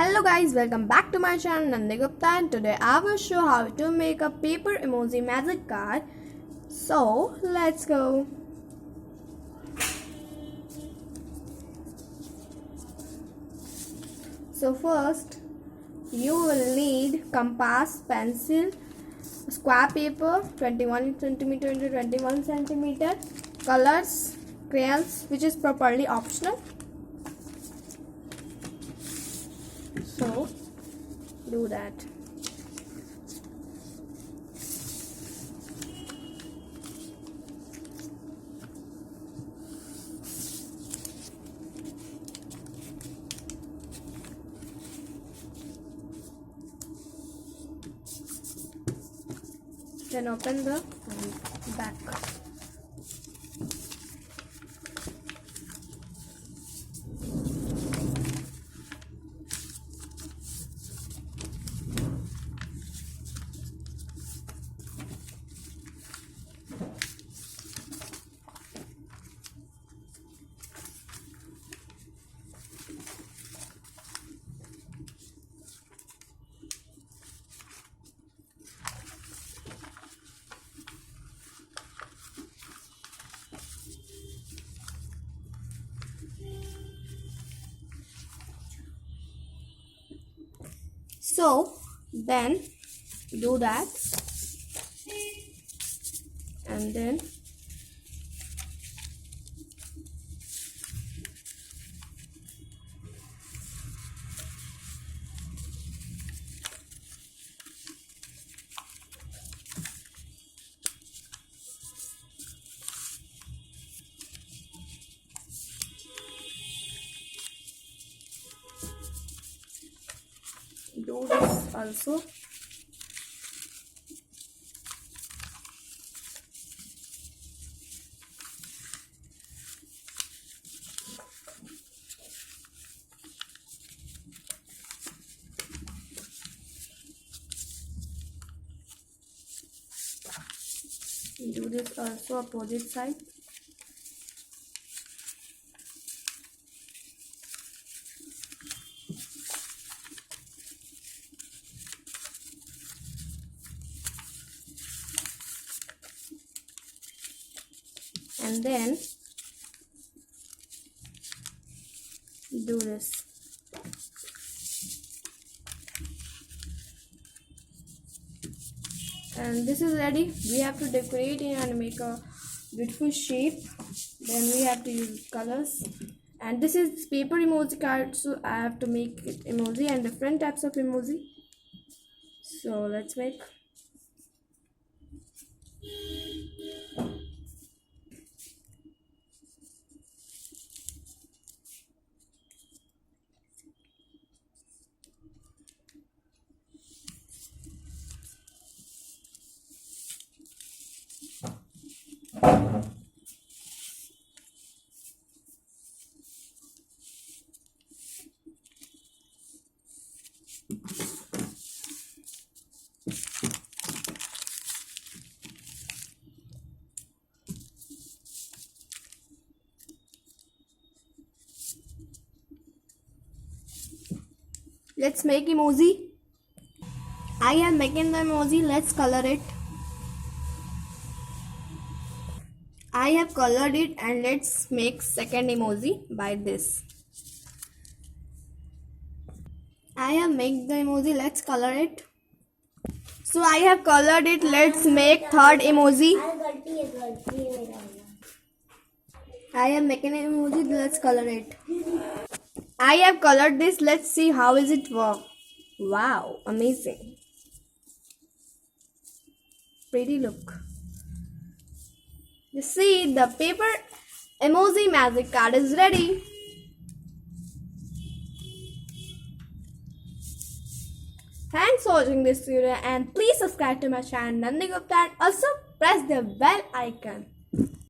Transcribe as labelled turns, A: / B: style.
A: Hello guys, welcome back to my channel Nandi Gupta, and today I will show how to make a paper emoji magic card. So let's go. So first you will need compass, pencil, square paper 21 cm into 21 cm, colors, crayons which is properly optional. So do that. Then open the back. So then do that, and then do this also. Do this also opposite side. And then do this. And this is ready. We have to decorate it and make a beautiful shape. Then we have to use colors. And this is paper emoji card, so I have to make it emoji and different types of emoji. So let's make. Let's make emoji. I am making the emoji. Let's color it. I have colored it, and let's make second emoji by this. I have made the emoji. Let's color it. So I have colored it. Let's make third emoji. I am making an emoji. Let's color it. I have colored this. Let's see how is it work. Wow, amazing. Pretty look. You see, the paper emoji magic card is ready. Thanks for watching this video, and please subscribe to my channel Nandi Gupta, and also press the bell icon.